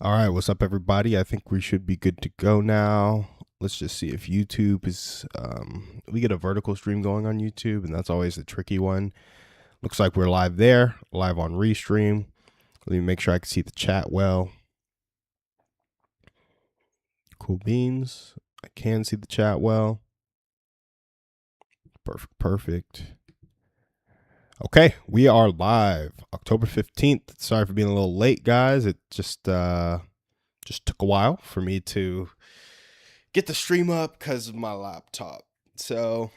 All right, what's up, everybody? I think we should be good to go now. Let's just see if YouTube is. We get a vertical stream going on YouTube, and that's always the tricky one. Looks like we're live there, live on Restream. Let me make sure I can see the chat well. Cool beans. I can see the chat well. Perfect. Okay, we are live, October 15th. Sorry for being a little late, guys. It just took a while for me to get the stream up because of my laptop. So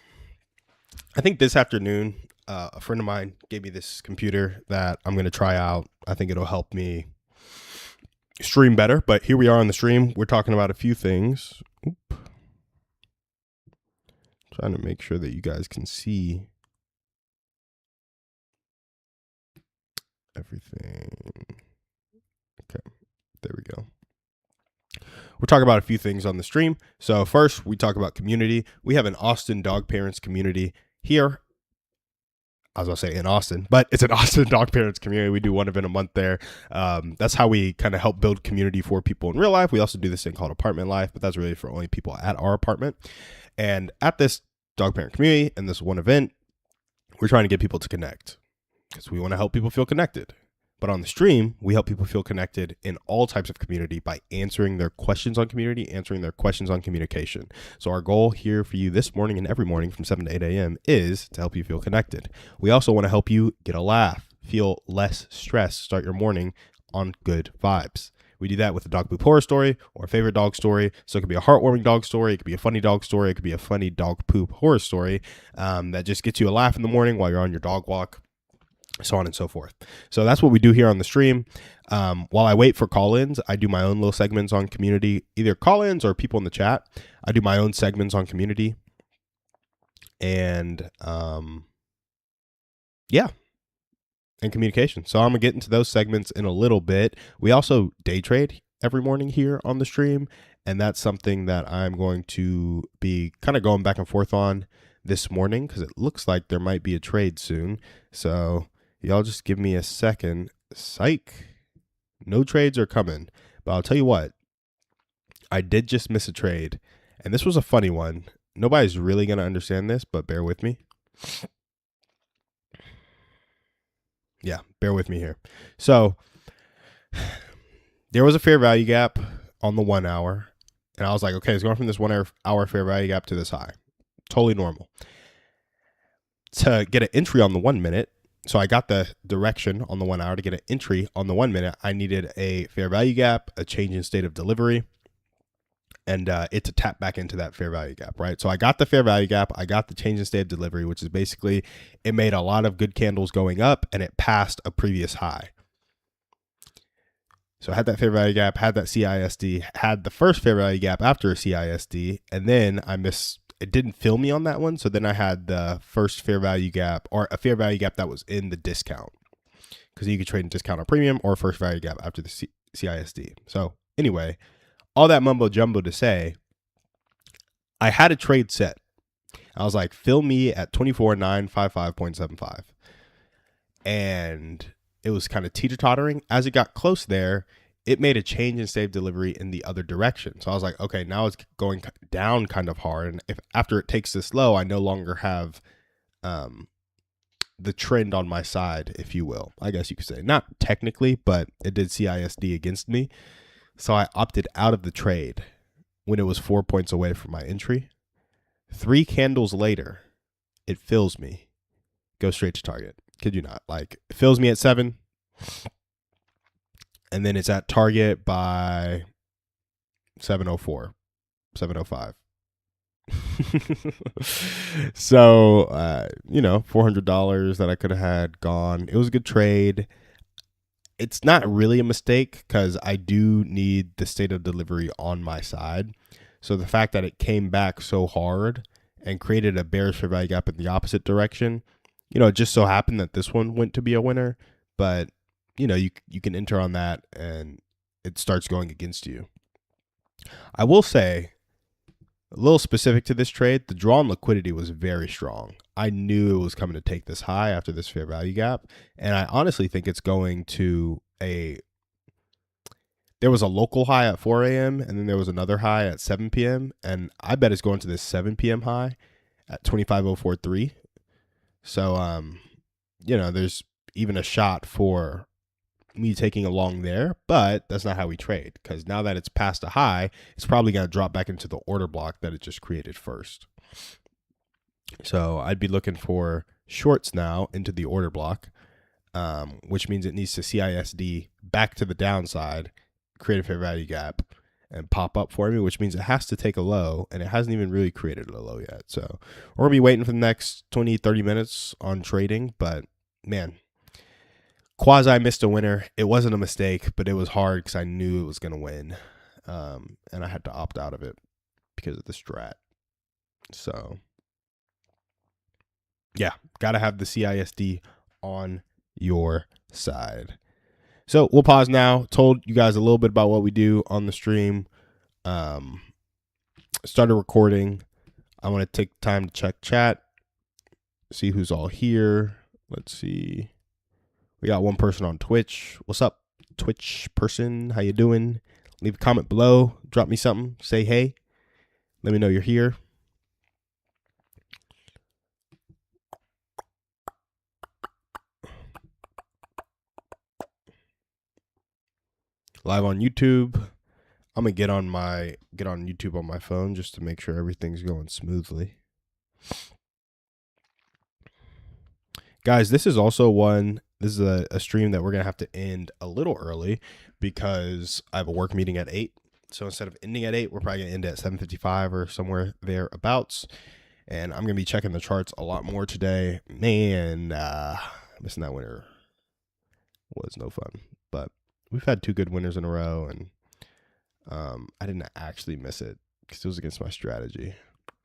I think this afternoon, a friend of mine gave me this computer that I'm going to try out. I think it'll help me stream better. But here we are on the stream. We're talking about a few things. Trying to make sure that you guys can see everything. Okay, there we go. We're talking about a few things on the stream. So first, we talk about community. We have an Austin dog parents community here. I was going to say in Austin, but it's an Austin dog parents community. We do one event a month there. That's how we kind of help build community for people in real life. We also do this thing called apartment life, but that's really for only people at our apartment. And at this dog parent community and this one event, we're trying to get people to connect because we want to help people feel connected. But on the stream, we help people feel connected in all types of community by answering their questions on community, answering their questions on communication. So our goal here for you this morning and every morning from 7 to 8 a.m. is to help you feel connected. We also want to help you get a laugh, feel less stress, start your morning on good vibes. We do that with a dog poop horror story or a favorite dog story. So it could be a heartwarming dog story. It could be a funny dog story. It could be a funny dog poop horror story that just gets you a laugh in the morning while you're on your dog walk. So on and so forth. So that's what we do here on the stream. While I wait for call-ins, I do my own little segments on community, either call-ins or people in the chat. I do my own segments on community. And yeah, and communication. So I'm going to get into those segments in a little bit. We also day trade every morning here on the stream. And that's something that I'm going to be kind of going back and forth on this morning because it looks like there might be a trade soon. So y'all just give me a second. Psych. No trades are coming. But I'll tell you what. I did just miss a trade. And this was a funny one. Nobody's really going to understand this, but bear with me. Yeah, bear with me here. So there was a fair value gap on the 1 hour. And I was like, okay, it's going from this 1 hour fair value gap to this high. Totally normal. To get an entry on the 1 minute, so I got the direction on the 1 hour. To get an entry on the 1 minute, I needed a fair value gap, a change in state of delivery, and it to tap back into that fair value gap, right? So I got the fair value gap. I got the change in state of delivery, which is basically it made a lot of good candles going up, and it passed a previous high. So I had that fair value gap, had that CISD, had the first fair value gap after a CISD, and then it didn't fill me on that one. So then I had the first fair value gap or a fair value gap that was in the discount because you could trade in discount or premium or first value gap after the CISD. So anyway, all that mumbo jumbo to say, I had a trade set. I was like, fill me at 24,955.75. And it was kind of teeter-tottering. As it got close there, it made a change in state of delivery in the other direction. So I was like, okay, now it's going down kind of hard. And if after it takes this low, I no longer have the trend on my side, if you will. I guess you could say. Not technically, but it did CISD against me. So I opted out of the trade when it was 4 points away from my entry. 3 candles later, it fills me. Go straight to target. Kid you not. Like, it fills me at 7. And then it's at target by 7:04, 7:05. So, $400 that I could have had gone. It was a good trade. It's not really a mistake because I do need the state of delivery on my side. So the fact that it came back so hard and created a bearish fair value gap in the opposite direction, it just so happened that this one went to be a winner. But you can enter on that and it starts going against you. I will say, a little specific to this trade, the drawn liquidity was very strong. I knew it was coming to take this high after this fair value gap. And I honestly think it's going to There was a local high at 4 a.m. and then there was another high at 7 p.m. And I bet it's going to this 7 p.m. high at 25.043. So, there's even a shot for me taking a long there, but that's not how we trade, because now that it's past a high, it's probably going to drop back into the order block that it just created first. So I'd be looking for shorts now into the order block, which means it needs to CISD back to the downside, create a fair value gap, and pop up for me, which means it has to take a low, and it hasn't even really created a low yet. So we're going to be waiting for the next 20, 30 minutes on trading, but man, quasi missed a winner. It wasn't a mistake, but it was hard because I knew it was going to win, and I had to opt out of it because of the strat. So yeah, got to have the CISD on your side. So we'll pause now. Told you guys a little bit about what we do on the stream. Started recording. I want to take time to check chat, see who's all here. Let's see. We got one person on Twitch. What's up, Twitch person? How you doing? Leave a comment below. Drop me something. Say hey. Let me know you're here. Live on YouTube. I'm gonna get on YouTube on my phone just to make sure everything's going smoothly. Guys, this is also this is a stream that we're gonna have to end a little early because I have a work meeting at 8. So instead of ending at 8, we're probably gonna end at 7:55 or somewhere thereabouts. And I'm gonna be checking the charts a lot more today. Man, missing that winner was no fun. But we've had 2 good winners in a row, and I didn't actually miss it because it was against my strategy.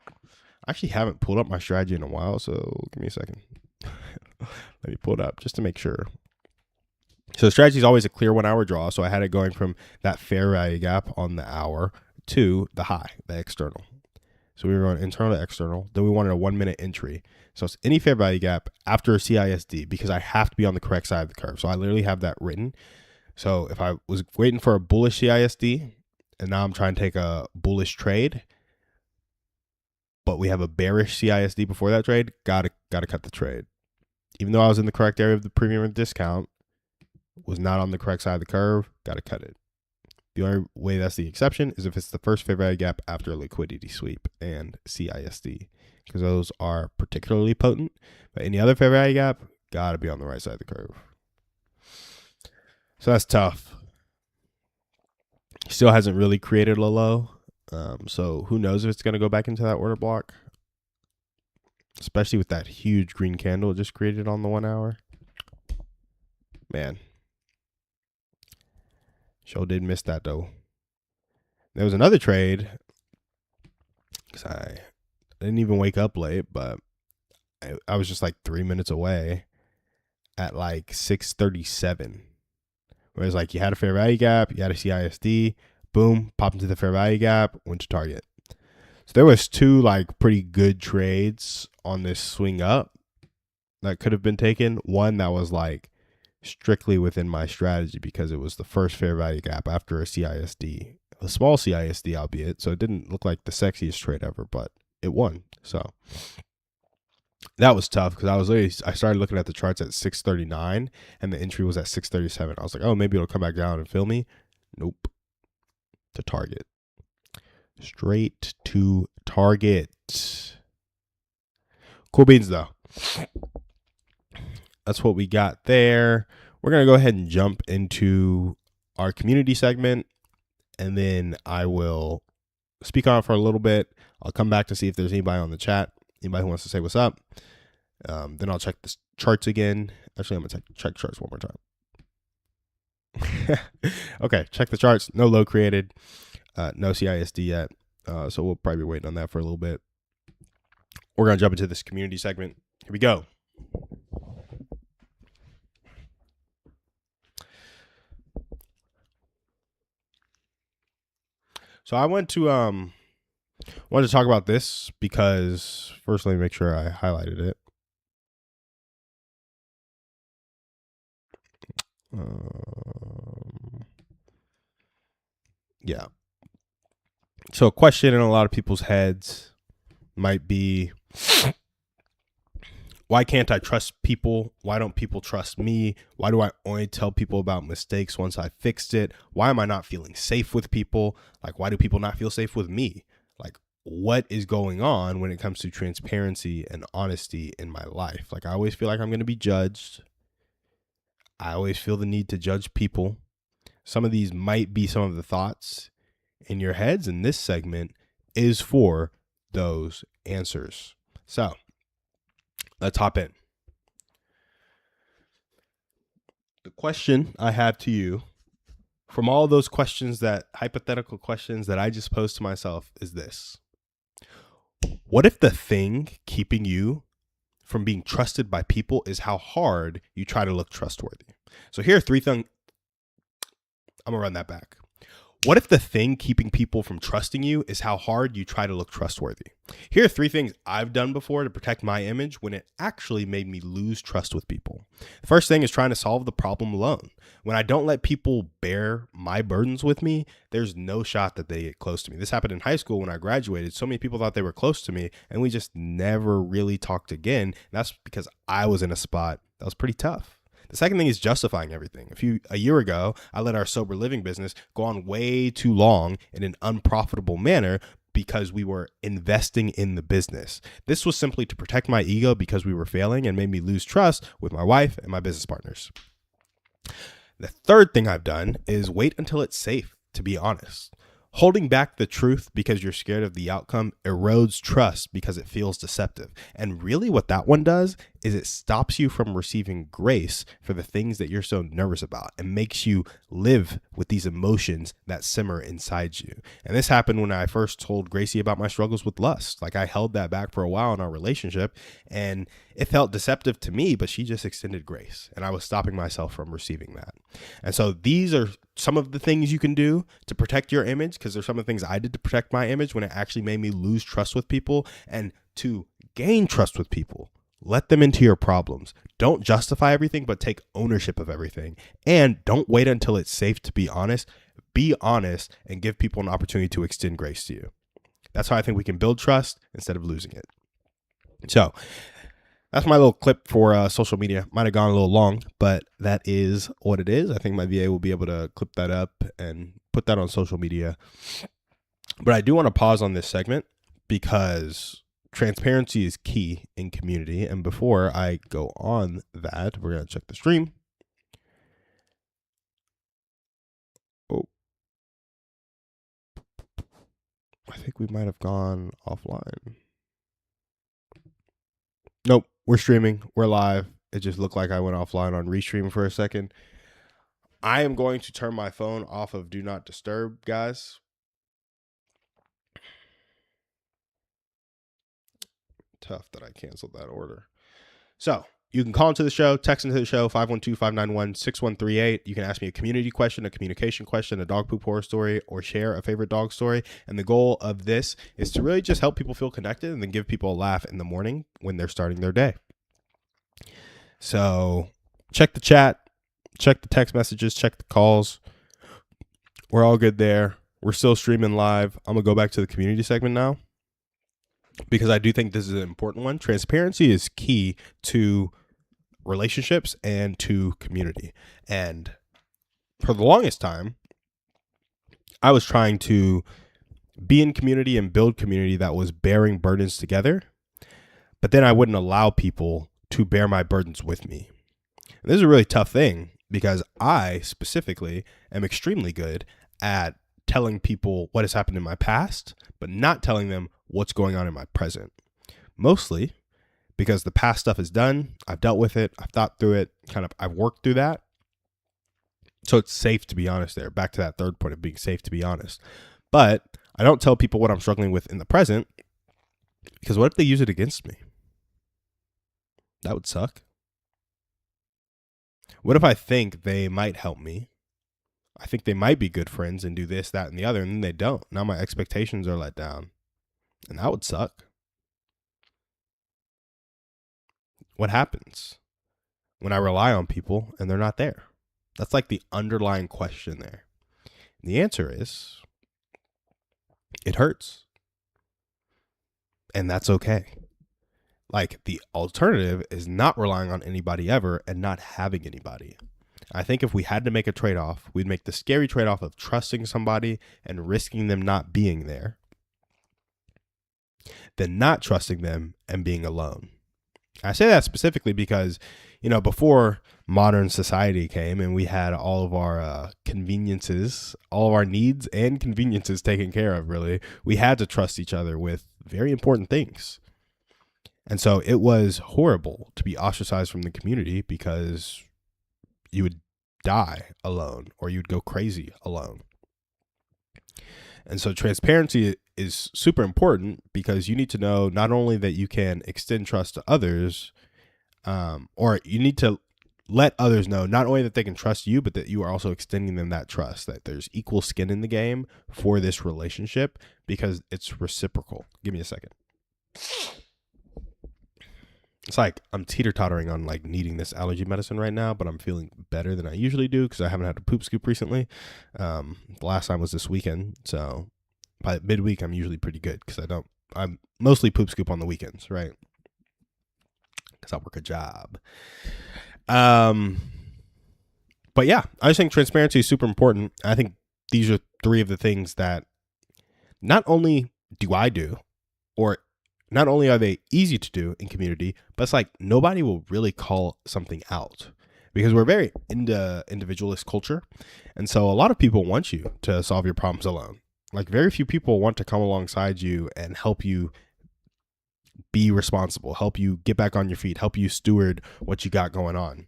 I actually haven't pulled up my strategy in a while, so give me a second. Let me pull it up just to make sure. So the strategy is always a clear 1 hour draw. So I had it going from that fair value gap on the hour to the high, the external. So we were going internal to external. Then we wanted a 1 minute entry. So it's any fair value gap after a CISD because I have to be on the correct side of the curve. So I literally have that written. So if I was waiting for a bullish CISD and now I'm trying to take a bullish trade, but we have a bearish CISD before that trade, gotta cut the trade. Even though I was in the correct area of the premium and discount, was not on the correct side of the curve, gotta cut it. The only way that's the exception is if it's the first fair value gap after a liquidity sweep and CISD, because those are particularly potent. But any other fair value gap, gotta be on the right side of the curve. So that's tough. Still hasn't really created a low. So who knows if it's going to go back into that order block, especially with that huge green candle it just created on the 1 hour. Man, show did miss that though. There was another trade because I didn't even wake up late, but I was just like 3 minutes away at like 6:37. Where it's like you had a fair value gap, you had a CISD, boom, pop into the fair value gap, went to target. So there was 2 like pretty good trades on this swing up that could have been taken. One that was like strictly within my strategy because it was the first fair value gap after a CISD, a small CISD albeit, so it didn't look like the sexiest trade ever, but it won. So that was tough because I started looking at the charts at 6:39 and the entry was at 6:37. I was like, oh, maybe it'll come back down and fill me. Nope. To target. Straight to target. Cool beans though. That's what we got there. We're going to go ahead and jump into our community segment, and then I will speak on it for a little bit. I'll come back to see if there's anybody on the chat, anybody who wants to say what's up. Then I'll check the charts again. Actually, I'm going to check charts one more time. Okay, check the charts. No low created. No CISD yet. So we'll probably be waiting on that for a little bit. We're going to jump into this community segment. Here we go. So I wanted to talk about this because first let me make sure I highlighted it. Yeah. So a question in a lot of people's heads might be, why can't I trust people? Why don't people trust me? Why do I only tell people about mistakes once I fixed it? Why am I not feeling safe with people? Like, why do people not feel safe with me? Like, what is going on when it comes to transparency and honesty in my life? Like, I always feel like I'm going to be judged. I always feel the need to judge people. Some of these might be some of the thoughts in your heads, and this segment is for those answers. So let's hop in. The question I have to you from all those questions, that hypothetical questions that I just posed to myself, is this: what if the thing keeping you from being trusted by people is how hard you try to look trustworthy? So here are three things. I'm gonna run that back. What if the thing keeping people from trusting you is how hard you try to look trustworthy? Here are three things I've done before to protect my image when it actually made me lose trust with people. The first thing is trying to solve the problem alone. When I don't let people bear my burdens with me, there's no shot that they get close to me. This happened in high school when I graduated. So many people thought they were close to me, and we just never really talked again. And that's because I was in a spot that was pretty tough. The second thing is justifying everything. A year ago, I let our sober living business go on way too long in an unprofitable manner because we were investing in the business. This was simply to protect my ego because we were failing, and made me lose trust with my wife and my business partners. The third thing I've done is wait until it's safe to be honest. Holding back the truth because you're scared of the outcome erodes trust because it feels deceptive. And really what that one does is it stops you from receiving grace for the things that you're so nervous about, and makes you live with these emotions that simmer inside you. And this happened when I first told Gracie about my struggles with lust. Like, I held that back for a while in our relationship, and it felt deceptive to me, but she just extended grace, and I was stopping myself from receiving that. And so these are some of the things you can do to protect your image, because there's some of the things I did to protect my image when it actually made me lose trust with people. And to gain trust with people, let them into your problems. Don't justify everything, but take ownership of everything. And don't wait until it's safe to be honest. Be honest and give people an opportunity to extend grace to you. That's how I think we can build trust instead of losing it. So that's my little clip for social media. Might have gone a little long, but that is what it is. I think my VA will be able to clip that up and put that on social media. But I do want to pause on this segment because transparency is key in community. And before I go on that, we're going to check the stream. Oh, I think we might have gone offline. Nope, we're streaming. We're live. It just looked like I went offline on restream for a second. I am going to turn my phone off of Do Not Disturb, guys. Tough that I canceled that order. So you can call into the show, text into the show, 512-591-6138. You can ask me a community question, a communication question, a dog poop horror story, or share a favorite dog story. And the goal of this is to really just help people feel connected and then give people a laugh in the morning when they're starting their day. So check the chat, check the text messages, check the calls. We're all good there. We're still streaming live. I'm going to go back to the community segment now, because I do think this is an important one. Transparency is key to relationships and to community. And for the longest time, I was trying to be in community and build community that was bearing burdens together, but then I wouldn't allow people to bear my burdens with me. And this is a really tough thing, because I specifically am extremely good at telling people what has happened in my past, but not telling them what's going on in my present. Mostly because the past stuff is done. I've dealt with it. I've thought through it. I've worked through that. So it's safe to be honest there. Back to that third point of being safe to be honest. But I don't tell people what I'm struggling with in the present, because what if they use it against me? That would suck. What if I think they might help me? I think they might be good friends and do this, that, and the other, and then they don't. Now my expectations are let down, and that would suck. What happens when I rely on people and they're not there? That's like the underlying question there. And the answer is It hurts. And that's okay. Like, the alternative is not relying on anybody ever and not having anybody. I think if we had to make a trade-off, we'd make the scary trade-off of trusting somebody and risking them not being there, than not trusting them and being alone. I say that specifically because, before modern society came and we had all of our conveniences, all of our needs and conveniences taken care of, really, we had to trust each other with very important things. And so it was horrible to be ostracized from the community because you would die alone or you'd go crazy alone. And so transparency is super important because you need to know not only that you can extend trust to others, or you need to let others know not only that they can trust you, but that you are also extending them that trust, that there's equal skin in the game for this relationship because it's reciprocal. Give me a second. It's like I'm teeter-tottering on like needing this allergy medicine right now, but I'm feeling better than I usually do because I haven't had a poop scoop recently. The last time was this weekend, so by midweek I'm usually pretty good because I'm mostly poop scoop on the weekends, right? Because I work a job. But yeah, I just think transparency is super important. I think these are three of the things that not only do I do, or not only are they easy to do in community, but it's like nobody will really call something out because we're very into individualist culture. And so a lot of people want you to solve your problems alone. Like very few people want to come alongside you and help you be responsible, help you get back on your feet, help you steward what you got going on.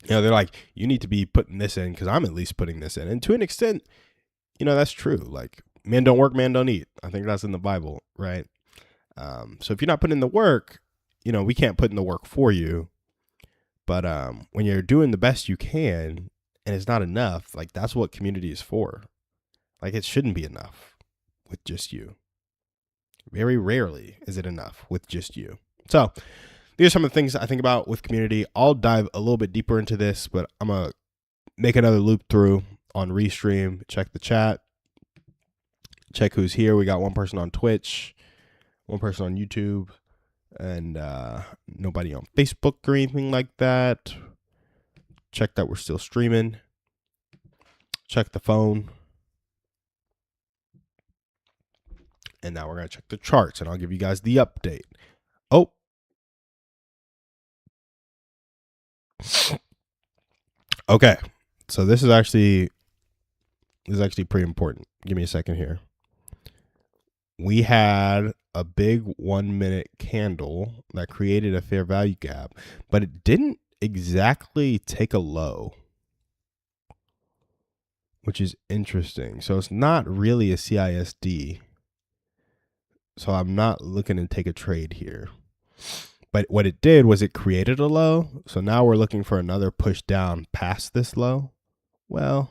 They're like, you need to be putting this in because I'm at least putting this in. And to an extent, that's true. Like, men don't work, man don't eat. I think that's in the Bible, right? So if you're not putting in the work, we can't put in the work for you. But when you're doing the best you can and it's not enough, like that's what community is for. Like it shouldn't be enough with just you. Very rarely is it enough with just you. So these are some of the things I think about with community. I'll dive a little bit deeper into this, but I'm going to make another loop through on Restream, check the chat, check who's here. We got one person on Twitch, one person on YouTube, and nobody on Facebook or anything like that. Check that we're still streaming. Check the phone. And now we're going to check the charts, and I'll give you guys the update. Oh. Okay. So this is actually pretty important. Give me a second here. We had a big 1 minute candle that created a fair value gap, but it didn't exactly take a low, which is interesting. So it's not really a CISD. So I'm not looking to take a trade here. But what it did was it created a low. So now we're looking for another push down past this low. Well,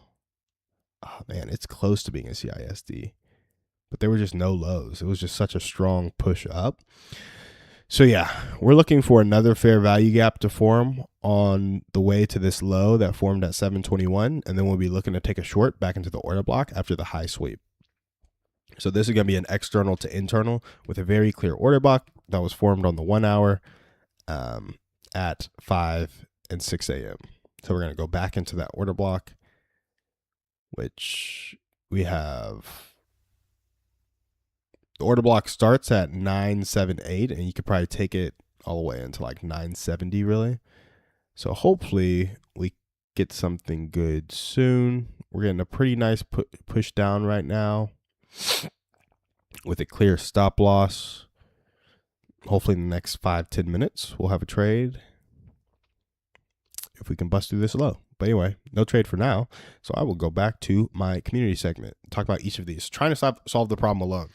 oh man, it's close to being a CISD. But there were just no lows. It was just such a strong push up. So yeah, we're looking for another fair value gap to form on the way to this low that formed at 721. And then we'll be looking to take a short back into the order block after the high sweep. So this is going to be an external to internal with a very clear order block that was formed on the 1 hour at 5 and 6 a.m. So we're going to go back into that order block, which we have. The order block starts at 978, and you could probably take it all the way into like 970, really. So hopefully we get something good soon. We're getting a pretty nice push down right now with a clear stop loss. Hopefully in the next 5-10 minutes, we'll have a trade if we can bust through this low. But anyway, no trade for now. So I will go back to my community segment, talk about each of these, trying to solve the problem alone.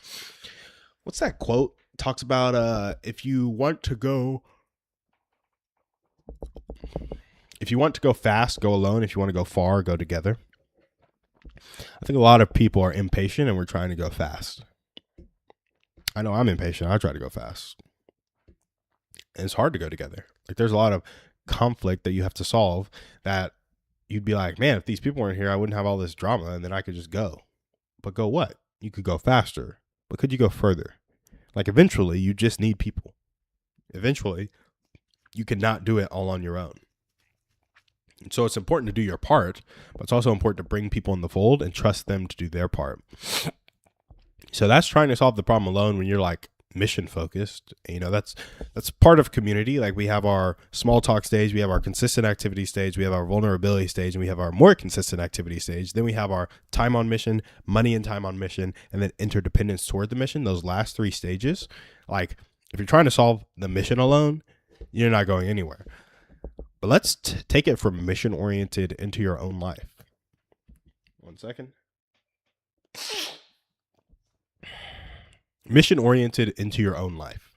What's that quote? It talks about if you want to go fast, go alone. If you want to go far, go together. I think a lot of people are impatient and we're trying to go fast. I know I'm impatient. I try to go fast. And it's hard to go together. Like there's a lot of conflict that you have to solve that you'd be like, man, if these people weren't here, I wouldn't have all this drama and then I could just go. But go what? You could go faster. but could you go further? Like eventually you just need people. Eventually you cannot do it all on your own. And so it's important to do your part, but it's also important to bring people in the fold and trust them to do their part. So that's trying to solve the problem alone when you're like mission focused. That's part of community. Like we have our small talk stage, we have our consistent activity stage, we have our vulnerability stage, and we have our more consistent activity stage. Then we have our time on mission, money and time on mission, and then interdependence toward the mission. Those last three stages, like if you're trying to solve the mission alone, you're not going anywhere. But let's take it from mission oriented into your own life. 1 second. Mission oriented into your own life.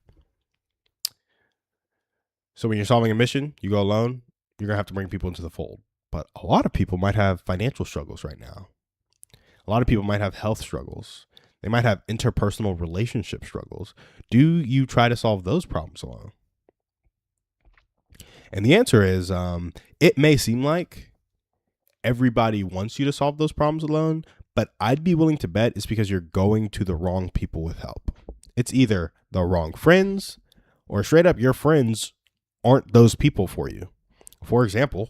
So when you're solving a mission, you go alone, you're going to have to bring people into the fold. But a lot of people might have financial struggles right now. A lot of people might have health struggles. They might have interpersonal relationship struggles. Do you try to solve those problems alone? And the answer is, it may seem like everybody wants you to solve those problems alone, but I'd be willing to bet it's because you're going to the wrong people with help. It's either the wrong friends or straight up your friends aren't those people for you. For example,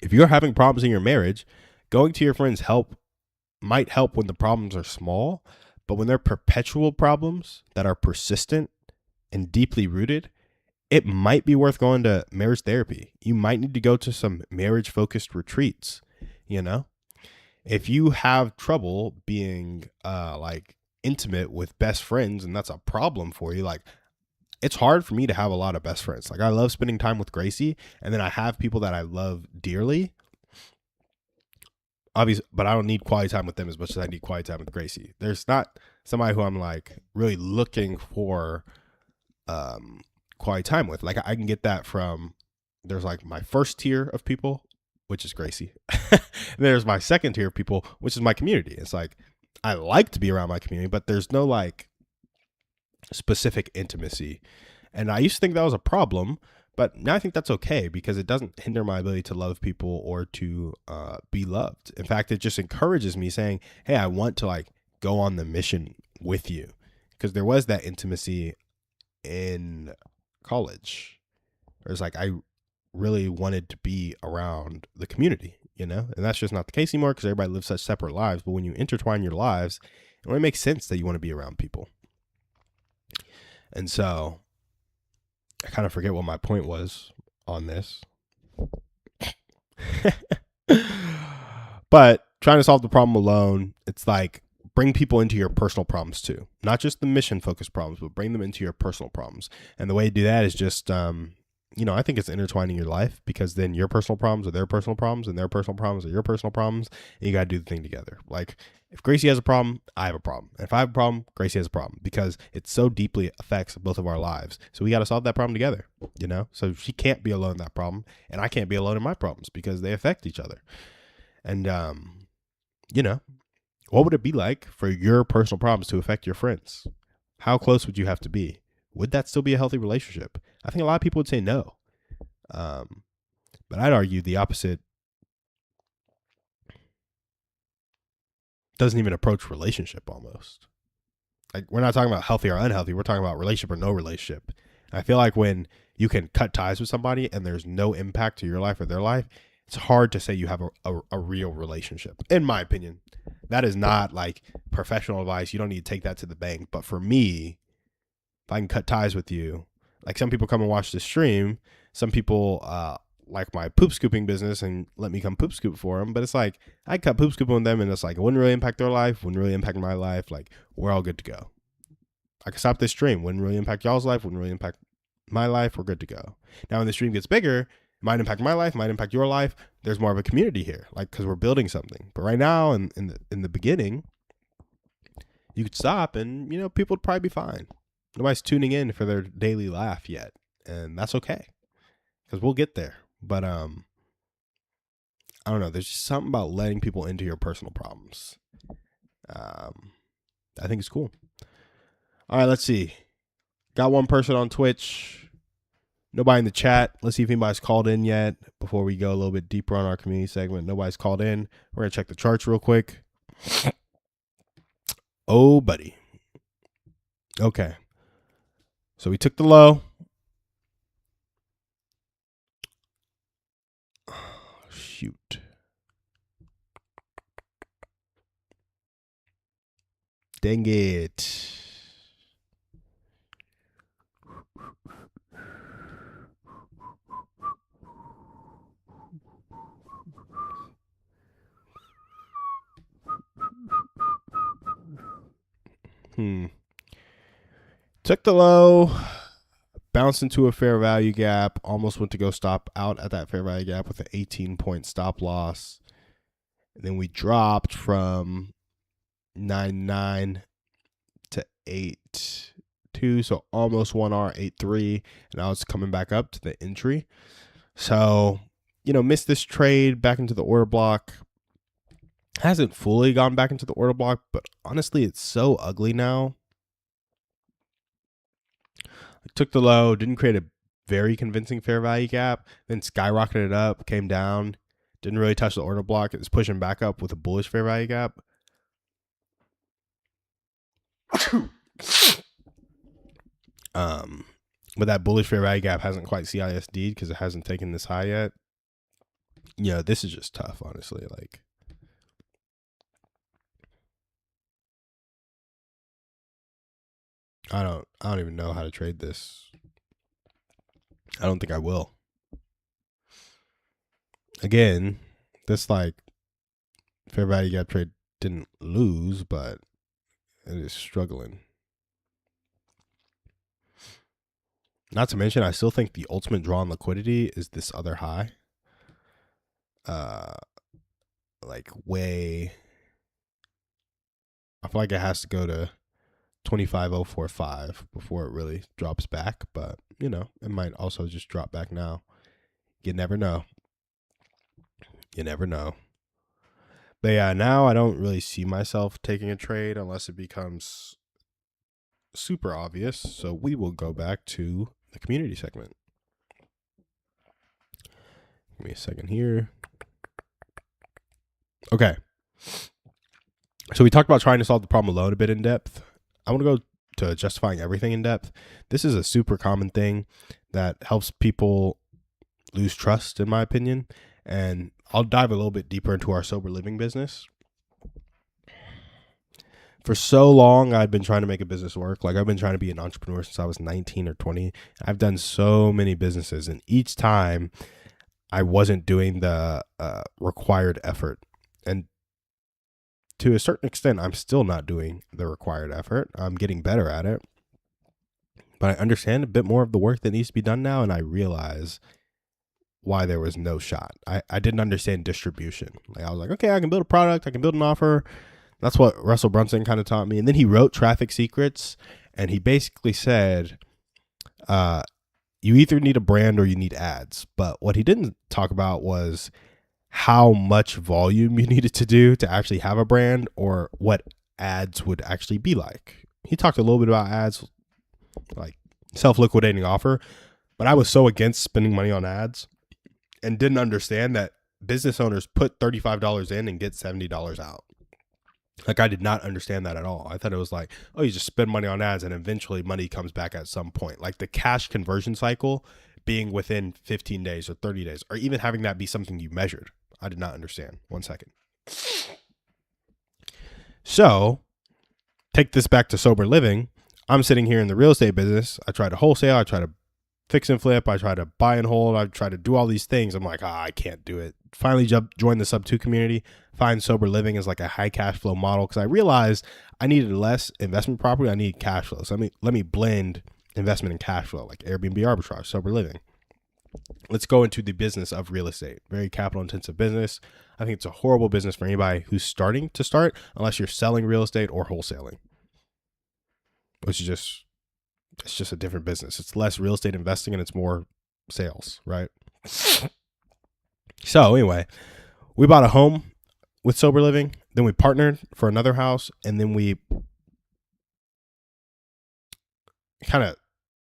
if you're having problems in your marriage, going to your friends might help when the problems are small, but when they're perpetual problems that are persistent and deeply rooted, it might be worth going to marriage therapy. You might need to go to some marriage focused retreats. If you have trouble being like intimate with best friends and that's a problem for you, like it's hard for me to have a lot of best friends. Like I love spending time with Gracie, and then I have people that I love dearly. Obviously, but I don't need quality time with them as much as I need quality time with Gracie. There's not somebody who I'm like really looking for quality time with. Like I can get that from, there's like my first tier of people, which is Gracie. There's my second tier of people, which is my community. It's like I like to be around my community, but there's no like specific intimacy. And I used to think that was a problem, but now I think that's okay because it doesn't hinder my ability to love people or to be loved. In fact, it just encourages me saying, hey, I want to like go on the mission with you, because there was that intimacy in college. There's like, I really wanted to be around the community, and that's just not the case anymore because everybody lives such separate lives. But when you intertwine your lives, it only makes sense that you want to be around people. And so I kind of forget what my point was on this. But trying to solve the problem alone, it's like bring people into your personal problems too. Not just the mission focused problems, but bring them into your personal problems. And the way to do that is just, I think it's intertwining your life, because then your personal problems are their personal problems and their personal problems are your personal problems. And you got to do the thing together. Like if Gracie has a problem, I have a problem. And if I have a problem, Gracie has a problem, because it so deeply affects both of our lives. So we got to solve that problem together, so she can't be alone in that problem and I can't be alone in my problems because they affect each other. And, what would it be like for your personal problems to affect your friends? How close would you have to be? Would that still be a healthy relationship? I think a lot of people would say no. But I'd argue the opposite doesn't even approach relationship almost. Like we're not talking about healthy or unhealthy. We're talking about relationship or no relationship. And I feel like when you can cut ties with somebody and there's no impact to your life or their life, it's hard to say you have a real relationship, in my opinion. That is not like professional advice. You don't need to take that to the bank. But for me, if I can cut ties with you, like some people come and watch the stream, some people like my poop scooping business and let me come poop scoop for them. But it's like I cut poop scooping with them and it's like it wouldn't really impact their life, wouldn't really impact my life. Like we're all good to go. I can stop this stream, wouldn't really impact y'all's life, wouldn't really impact my life. We're good to go. Now when the stream gets bigger, it might impact my life, might impact your life. There's more of a community here, like because we're building something. But right now, in the beginning, you could stop and people would probably be fine. Nobody's tuning in for their daily laugh yet, and that's okay because we'll get there. But I don't know. There's just something about letting people into your personal problems. I think it's cool. All right, let's see. Got one person on Twitch. Nobody in the chat. Let's see if anybody's called in yet before we go a little bit deeper on our community segment. Nobody's called in. We're going to check the charts real quick. Oh, buddy. Okay. So we took the low. Shoot. Dang it. Took the low, bounced into a fair value gap, almost went to go stop out at that fair value gap with an 18-point stop loss. And then we dropped from 9.9 to 8.2, so almost 1R, 8.3. And now it's coming back up to the entry. So, missed this trade back into the order block. Hasn't fully gone back into the order block, but honestly, it's so ugly now. I took the low, didn't create a very convincing fair value gap, then skyrocketed it up, came down, didn't really touch the order block. It's pushing back up with a bullish fair value gap. But that bullish fair value gap hasn't quite CISD'd because it hasn't taken this high yet. This is just tough, honestly. Like, I don't even know how to trade this. I don't think I will. Again, this like fair value gap trade didn't lose, but it is struggling. Not to mention, I still think the ultimate draw on liquidity is this other high. Like way. I feel like it has to go to 25.045 before it really drops back, but it might also just drop back now. You never know. But yeah, now I don't really see myself taking a trade unless it becomes super obvious. So we will go back to the community segment. Give me a second here. Okay. So we talked about trying to solve the problem alone a bit in depth. I want to go to justifying everything in depth. This is a super common thing that helps people lose trust, in my opinion. And I'll dive a little bit deeper into our sober living business. For so long, I've been trying to make a business work. Like, I've been trying to be an entrepreneur since I was 19 or 20. I've done so many businesses, and each time I wasn't doing the required effort. And to a certain extent, I'm still not doing the required effort. I'm getting better at it. But I understand a bit more of the work that needs to be done now, and I realize why there was no shot. I didn't understand distribution. Like, I was like, okay, I can build a product, I can build an offer. That's what Russell Brunson kind of taught me. And then he wrote Traffic Secrets, and he basically said, you either need a brand or you need ads. But what he didn't talk about was how much volume you needed to do to actually have a brand, or what ads would actually be like. He talked a little bit about ads, like self-liquidating offer, but I was so against spending money on ads and didn't understand that business owners put $35 in and get $70 out. Like, I did not understand that at all. I thought it was like, oh, you just spend money on ads and eventually money comes back at some point. Like the cash conversion cycle being within 15 days or 30 days, or even having that be something you measured. I did not understand. 1 second. So take this back to sober living. I'm sitting here in the real estate business. I try to wholesale. I try to fix and flip. I try to buy and hold. I try to do all these things. I'm like, I can't do it. Finally joined the sub 2 community. Find sober living as like a high cash flow model, because I realized I needed less investment property. I need cash flow. So let me blend investment and cash flow, like Airbnb arbitrage, sober living. Let's go into the business of real estate. Very capital intensive business. I think it's a horrible business for anybody who's starting to start, unless you're selling real estate or wholesaling, which is it's just a different business. It's less real estate investing and it's more sales, right? So anyway, we bought a home with sober living, then we partnered for another house, and then we kind of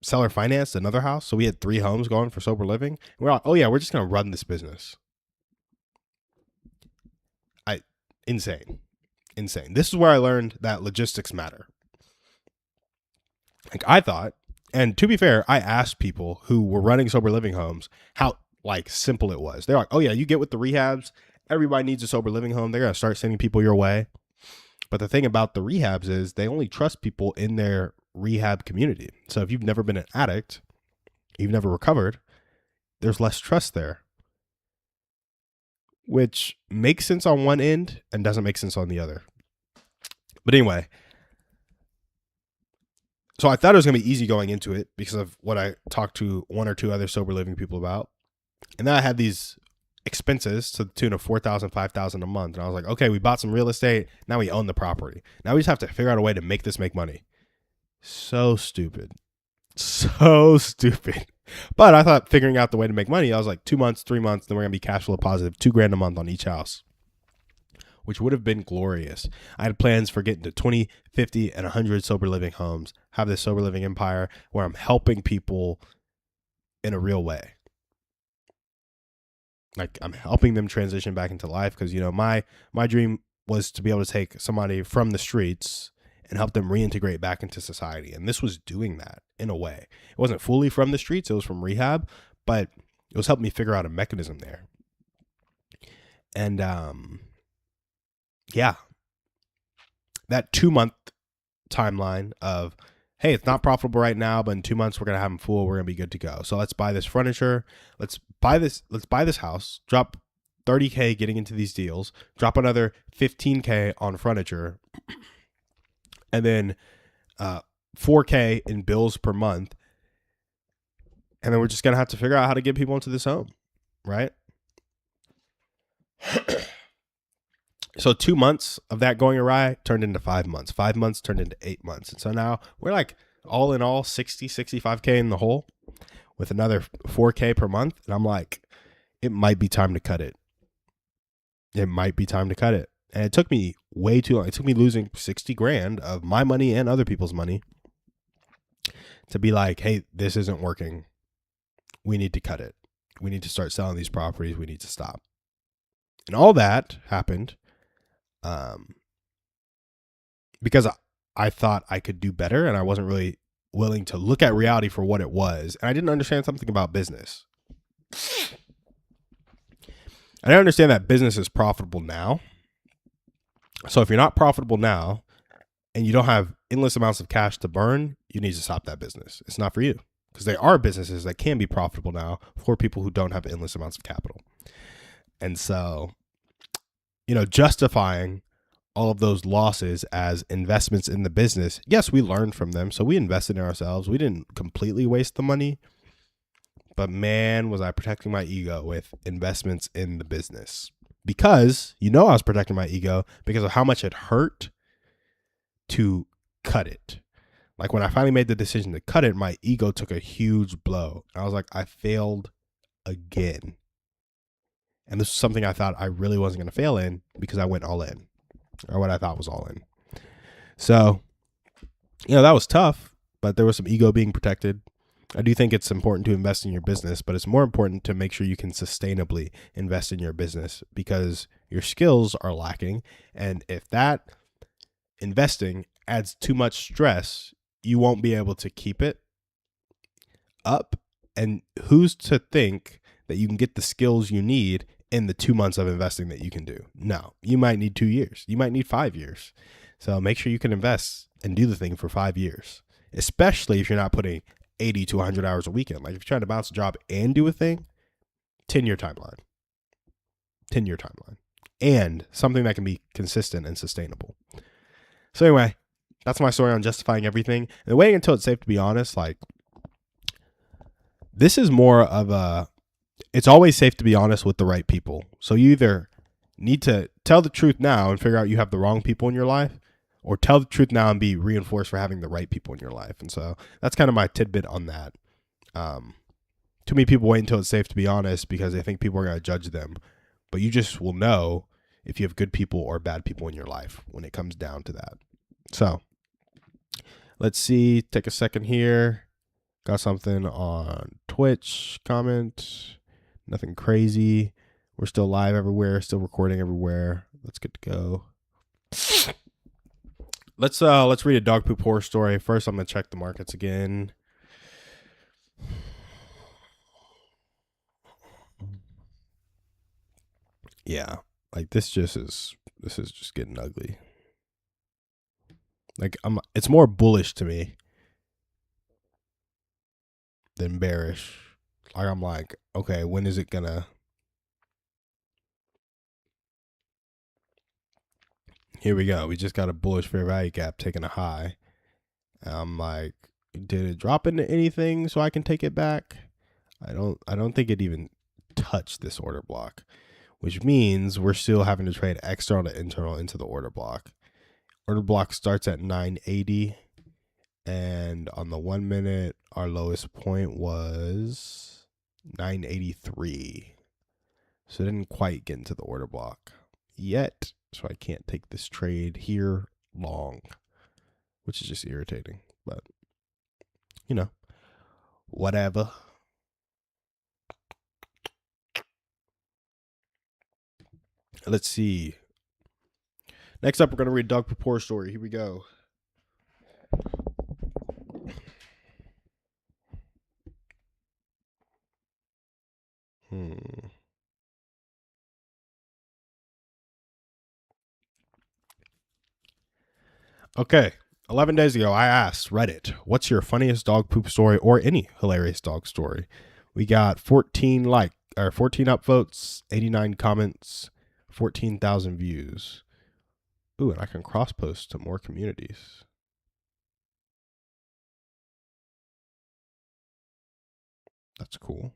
seller financed another house. So we had 3 homes going for sober living. We're like, oh yeah, we're just going to run this business. Insane. This is where I learned that logistics matter. Like I thought, and to be fair, I asked people who were running sober living homes how like simple it was. They're like, "Oh yeah, you get with the rehabs. Everybody needs a sober living home. They're gonna start sending people your way." But the thing about the rehabs is they only trust people in their rehab community. So if you've never been an addict, you've never recovered, there's less trust there, which makes sense on one end and doesn't make sense on the other. But anyway, so I thought it was going to be easy going into it because of what I talked to one or two other sober living people about. And then I had these expenses to the tune of $4,000, $5,000 a month. And I was like, okay, we bought some real estate. Now we own the property. Now we just have to figure out a way to make this make money. So stupid. So stupid. But I thought figuring out the way to make money, I was like 2 months, 3 months, then we're going to be cash flow positive, $2,000 a month on each house, which would have been glorious. I had plans for getting to 20, 50, and 100 sober living homes, have this sober living empire where I'm helping people in a real way. Like I'm helping them transition back into life because, you know, my dream was to be able to take somebody from the streets and help them reintegrate back into society. And this was doing that in a way. It wasn't fully from the streets. It was from rehab, but it was helping me figure out a mechanism there. And, yeah, that 2-month timeline of, hey, it's not profitable right now, but in 2 months we're going to have them full. We're going to be good to go. So let's buy this furniture. Let's buy this house, drop $30K getting into these deals, drop another $15K on furniture, and then $4K in bills per month. And then we're just going to have to figure out how to get people into this home, right? So 2 months of that going awry turned into 5 months. 5 months turned into 8 months. And so now we're like all in all 60, 65K in the hole with another 4K per month. And I'm like, it might be time to cut it. It might be time to cut it. And it took me way too long. It took me losing 60 grand of my money and other people's money to be like, hey, this isn't working. We need to cut it. We need to start selling these properties. We need to stop. And all that happened because I thought I could do better and I wasn't really willing to look at reality for what it was. And I didn't understand something about business. I didn't understand that business is profitable now. So if you're not profitable now and you don't have endless amounts of cash to burn, you need to stop that business. It's not for you because there are businesses that can be profitable now for people who don't have endless amounts of capital. And so, you know, justifying all of those losses as investments in the business, yes, we learned from them. So we invested in ourselves. We didn't completely waste the money. But man, was I protecting my ego with investments in the business. Because, you know, I was protecting my ego because of how much it hurt to cut it. Like when I finally made the decision to cut it, my ego took a huge blow. I was like, I failed again. And this was something I thought I really wasn't going to fail in because I went all in, or what I thought was all in. So, you know, that was tough, but there was some ego being protected. I do think it's important to invest in your business, but it's more important to make sure you can sustainably invest in your business because your skills are lacking. And if that investing adds too much stress, you won't be able to keep it up. And who's to think that you can get the skills you need in the 2 months of investing that you can do? No, you might need 2 years. You might need 5 years. So make sure you can invest and do the thing for 5 years, especially if you're not putting 80 to 100 hours a weekend. Like if you're trying to bounce a job and do a thing, 10-year timeline. 10-year timeline. And something that can be consistent and sustainable. So anyway, that's my story on justifying everything. And waiting until it's safe to be honest, like this is more of a, it's always safe to be honest with the right people. So you either need to tell the truth now and figure out you have the wrong people in your life, or tell the truth now and be reinforced for having the right people in your life. And so that's kind of my tidbit on that. Too many people wait until it's safe to be honest because they think people are going to judge them. But you just will know if you have good people or bad people in your life when it comes down to that. So let's see. Take a second here. Got something on Twitch comment. Nothing crazy. We're still live everywhere. Still recording everywhere. Let's get to go. Let's read a dog poop horror story. First, I'm gonna check the markets again. Yeah, like this is just getting ugly. Like it's more bullish to me than bearish. Like I'm like, okay, when is it gonna? Here we go. We just got a bullish fair value gap taking a high. I'm like, did it drop into anything so I can take it back? I don't think it even touched this order block, which means we're still having to trade external to internal into the order block. Order block starts at 980, and on the 1 minute, our lowest point was 983. So it didn't quite get into the order block yet, so I can't take this trade here long, which is just irritating, but you know, whatever. Let's see. Next up, we're going to read Dog Poop story. Here we go. Okay. 11 days ago, I asked Reddit, what's your funniest dog poop story or any hilarious dog story? We got 14 upvotes, 89 comments, 14,000 views. Ooh, and I can cross post to more communities. That's cool.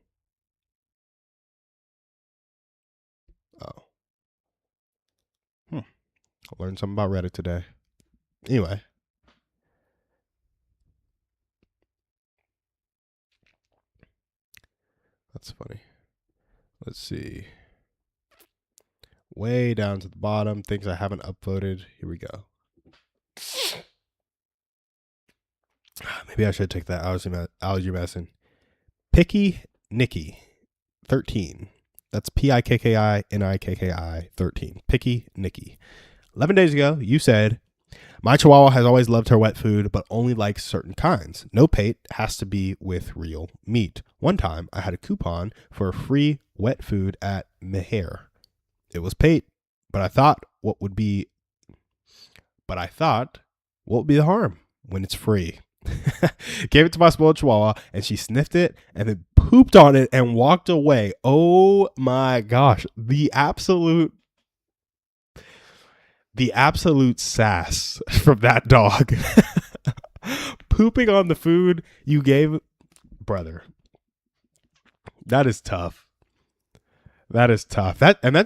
Oh. I learned something about Reddit today. Anyway. That's funny. Let's see. Way down to the bottom, things I haven't upvoted. Here we go. Maybe I should take that allergy medicine. Picky Nikki, 13. That's PIKKINIKKI 13. Picky Nikki. 11 days ago, you said, my Chihuahua has always loved her wet food, but only likes certain kinds. No pate, has to be with real meat. One time, I had a coupon for free wet food at Meher. It was pate, but I thought what would be the harm when it's free? Gave it to my spoiled Chihuahua, and she sniffed it and then pooped on it and walked away. Oh my gosh. The absolute sass from that dog. Pooping on the food you gave. Brother. That is tough. That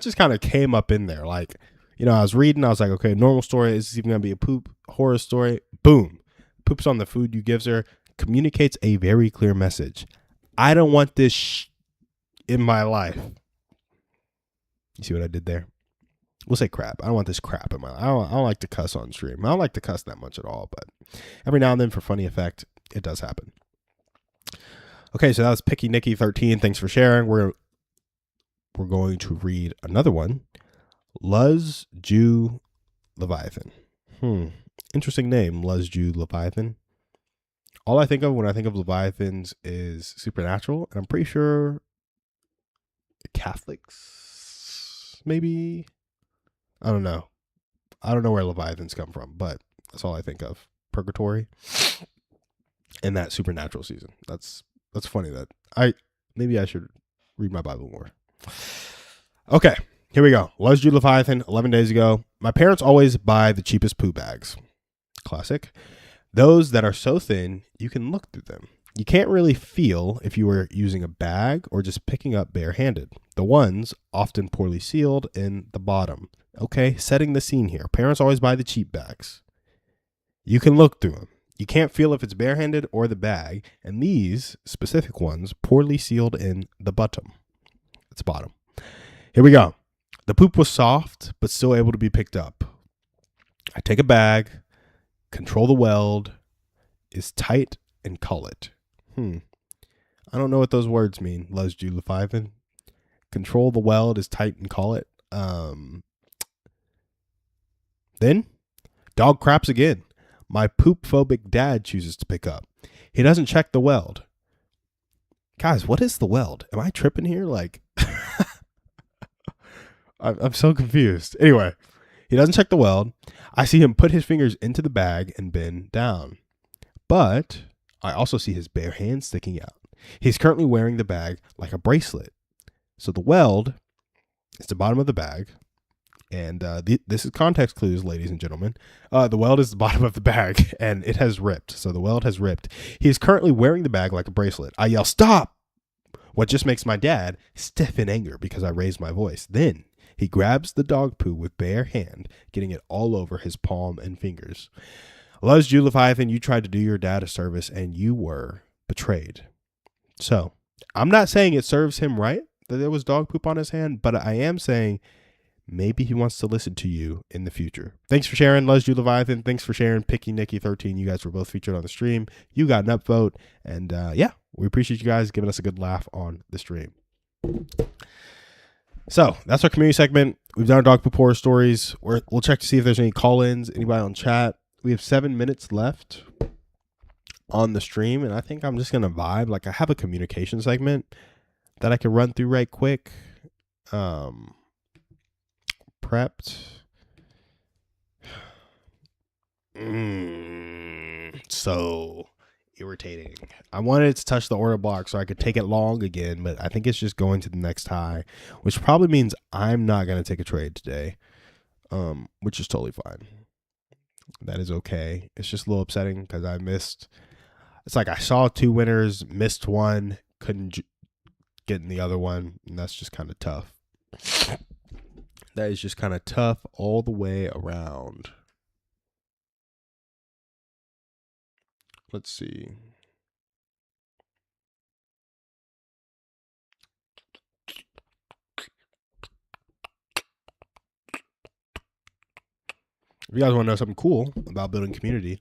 just kind of came up in there. Like, I was reading, I was like, okay, normal story. Is this even going to be a poop horror story? Boom. Poops on the food you gives her, communicates a very clear message. I don't want this in my life. You see what I did there? We'll say crap. I don't want this crap in my life. I don't like to cuss on stream. I don't like to cuss that much at all, but every now and then for funny effect, it does happen. Okay, so that was Picky Nikki 13. Thanks for sharing. We're going to read another one. Luz Jew Leviathan. Interesting name, Luz Jew Leviathan. All I think of when I think of Leviathans is supernatural, and I'm pretty sure Catholics, maybe. I don't know. I don't know where Leviathans come from, but that's all I think of. Purgatory and that supernatural season. That's funny that maybe I should read my Bible more. Okay, here we go. Luz Jew Leviathan, 11 days ago. My parents always buy the cheapest poo bags. Classic. Those that are so thin, you can look through them. You can't really feel if you were using a bag or just picking up barehanded. The ones, often poorly sealed, in the bottom. Okay, setting the scene here. Parents always buy the cheap bags. You can look through them. You can't feel if it's barehanded or the bag. And these specific ones, poorly sealed in the bottom. It's bottom. Here we go. The poop was soft, but still able to be picked up. I take a bag, control the weld, is tight, and cull it. I don't know what those words mean, Luz Jew Leviathan. Control the weld, is tight, and cull it. Then, dog craps again. My poop phobic dad chooses to pick up. He doesn't check the weld. Guys, what is the weld? Am I tripping here? Like, I'm so confused. Anyway, he doesn't check the weld. I see him put his fingers into the bag and bend down. But I also see his bare hand sticking out. He's currently wearing the bag like a bracelet. So the weld is the bottom of the bag. And this is context clues, ladies and gentlemen. The weld is the bottom of the bag, and it has ripped. So the weld has ripped. He is currently wearing the bag like a bracelet. I yell, "Stop!" What just makes my dad stiff in anger because I raised my voice. Then he grabs the dog poo with bare hand, getting it all over his palm and fingers. Luz Leviathan, you tried to do your dad a service, and you were betrayed. So I'm not saying it serves him right that there was dog poop on his hand, but I am saying maybe he wants to listen to you in the future. Thanks for sharing, Luz Leviathan. Thanks for sharing, Picky Nicky 13. You guys were both featured on the stream. You got an upvote. And yeah, we appreciate you guys giving us a good laugh on the stream. So that's our community segment. We've done our dog poop horror stories. We'll check to see if there's any call-ins, anybody on chat. We have 7 minutes left on the stream, and I think I'm just going to vibe. Like, I have a communication segment that I can run through right quick. Prepped. So irritating. I wanted it to touch the order block so I could take it long again, but I think it's just going to the next high, which probably means I'm not going to take a trade today, which is totally fine. That is okay. It's just a little upsetting because I missed. It's like I saw 2 winners, missed one, couldn't get in the other one, and that's just kind of tough. That is just kind of tough all the way around. Let's see. If you guys want to know something cool about building community,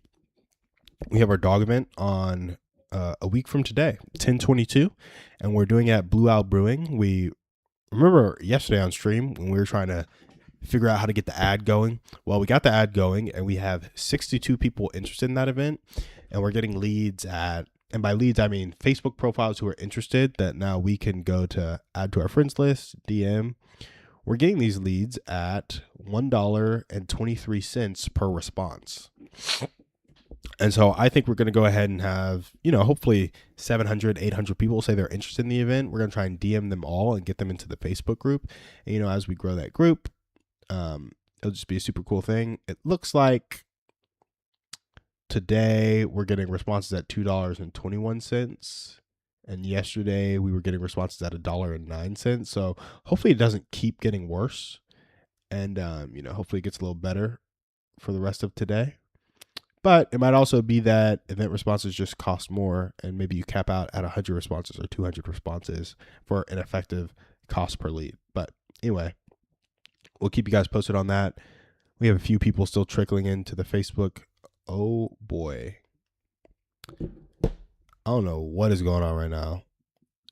we have our dog event on a week from today, 10/22, and we're doing it at Blue Owl Brewing. We remember yesterday on stream when we were trying to figure out how to get the ad going. Well, we got the ad going, and we have 62 people interested in that event, and we're getting leads at, and by leads I mean Facebook profiles who are interested that now we can go to add to our friends list, DM. We're getting these leads at $1.23 per response. And so I think we're going to go ahead and have, hopefully 700, 800 people say they're interested in the event. We're going to try and DM them all and get them into the Facebook group. And, as we grow that group, it'll just be a super cool thing. It looks like today we're getting responses at $2.21. And yesterday we were getting responses at $1.09. So hopefully it doesn't keep getting worse. And, hopefully it gets a little better for the rest of today. But it might also be that event responses just cost more, and maybe you cap out at 100 responses or 200 responses for an effective cost per lead. But anyway, we'll keep you guys posted on that. We have a few people still trickling into the Facebook. Oh boy. I don't know what is going on right now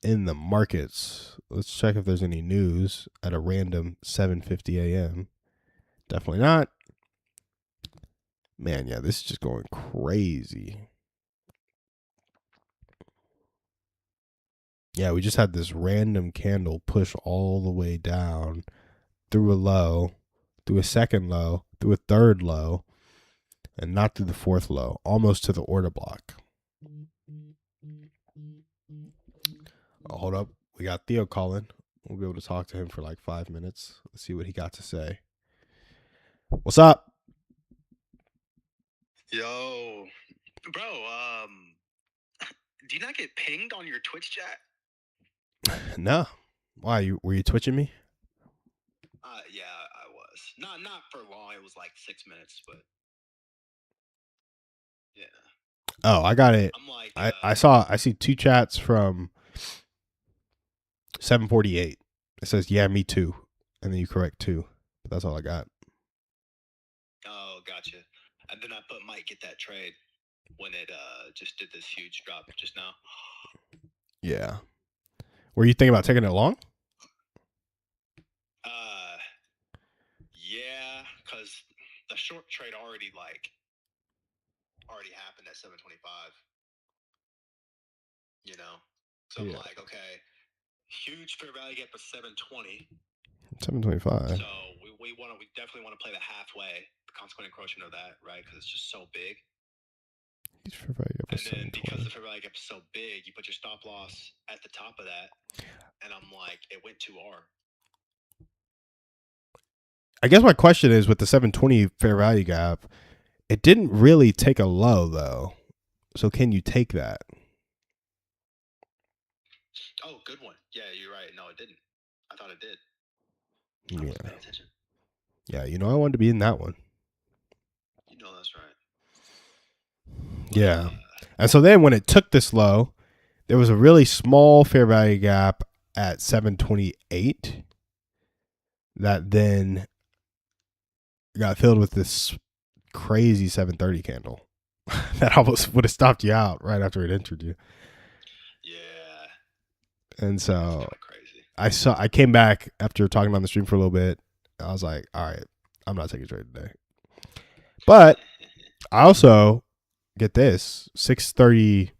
in the markets. Let's check if there's any news at a random 7:50 a.m. Definitely not. Man, yeah, this is just going crazy. Yeah, we just had this random candle push all the way down through a low, through a second low, through a third low, and not through the fourth low, almost to the order block. Oh, hold up. We got Theo calling. We'll be able to talk to him for like 5 minutes. Let's see what he got to say. What's up? Yo, bro, do you not get pinged on your Twitch chat? No. Why? Were you twitching me? Yeah, I was. Not for long. It was like 6 minutes, but yeah. Oh, I got it. I'm like, I see 2 chats from 7:48. It says, "Yeah, me too," and then you correct 2. But that's all I got. Oh, gotcha. And then I put might get that trade when it just did this huge drop just now. Yeah. Were you thinking about taking it long? Yeah, because the short trade already like already happened at 725. You know, so I'm Yeah. like, okay, huge fair value gap of 720. 725. So we definitely want to play the halfway, the consequent encroachment of that, right? Because it's just so big. Huge fair value gap of And then because 720. the fair value gap is so big, you put your stop loss at the top of that, and I'm like, it went too R. I guess my question is with the 720 fair value gap, it didn't really take a low though. So can you take that? Oh, good one. Yeah, you're right. No, it didn't. I thought it did. I Yeah. wasn't paying attention. Yeah, you know I wanted to be in that one. You know that's right. But, Yeah. And so then when it took this low, there was a really small fair value gap at 728 that then got filled with this crazy 730 candle that almost would have stopped you out right after it entered you. yeah, And that's so kind of crazy. I came back after talking on the stream for a little bit. I was like, all right, I'm not taking a trade today. But I also get this 6:30.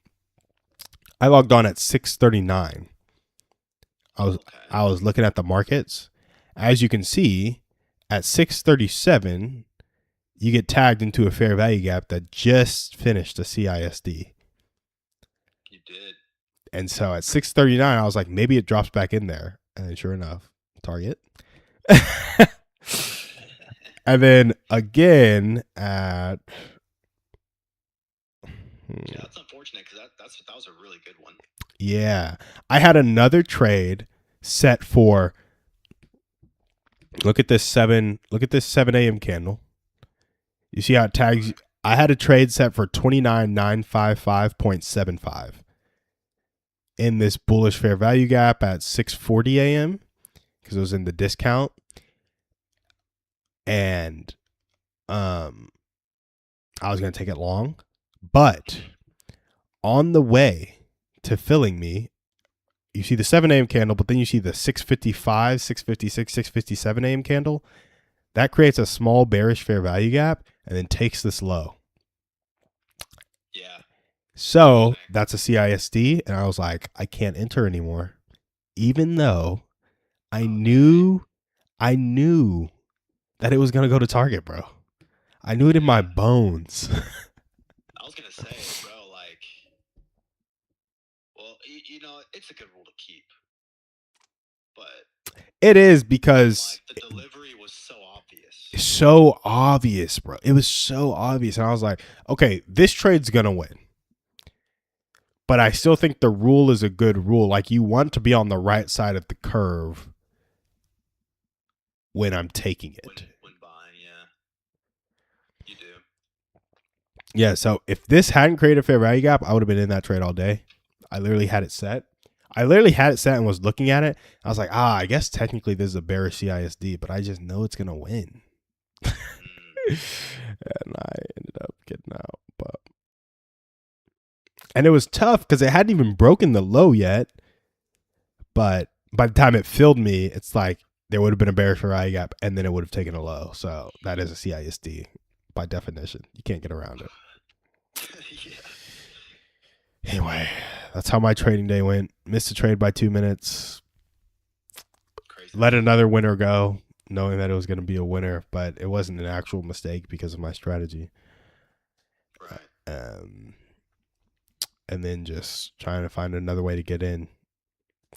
I logged on at 6:39. I was looking at the markets. As you can see, at 6:37, you get tagged into a fair value gap that just finished a CISD. You did. And so at 6:39, I was like, maybe it drops back in there. And then sure enough, target. And then again at Yeah, that's unfortunate because that was a really good one. yeah, I had another trade set for look at this 7 a.m. candle. You see how it tags? I had a trade set for 29,955.75 in this bullish fair value gap at 6:40 a.m. because it was in the discount, and I was gonna take it long, but on the way to filling me, you see the 7 a.m. candle, but then you see the 6:55, 6:56, 6:57 a.m. candle. That creates a small bearish fair value gap and then takes this low. Yeah. So that's a CISD, and I was like, I can't enter anymore, even though I knew that it was gonna go to target, bro. I knew it in my bones. I was gonna say, bro, like, well, you know, it's a good rule to keep, but It is because like the delivery was so obvious. so obvious, bro. It was so obvious, and I was like, okay, this trade's gonna win. But I still think the rule is a good rule. Like you want to be on the right side of the curve when I'm taking it. When buying, yeah, you do. Yeah, so if this hadn't created a fair value gap, I would have been in that trade all day. I literally had it set. And was looking at it. I was like, I guess technically this is a bearish CISD, but I just know it's going to win. And I ended up getting out. And it was tough because it hadn't even broken the low yet. But by the time it filled me, it's like there would have been a bearish fair value gap, and then it would have taken a low. So that is a CISD by definition. You can't get around it. Yeah. Anyway, that's how my trading day went. Missed a trade by 2 minutes. Crazy. Let another winner go, knowing that it was going to be a winner, but it wasn't an actual mistake because of my strategy. Right. And then just trying to find another way to get in.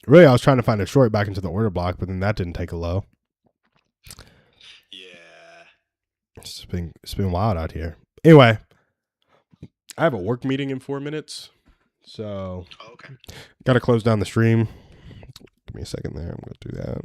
Really, I was trying to find a short back into the order block, but then that didn't take a low. Yeah. It's been wild out here. Anyway, I have a work meeting in 4 minutes, so okay. Got to close down the stream. Give me a second there. I'm going to do that.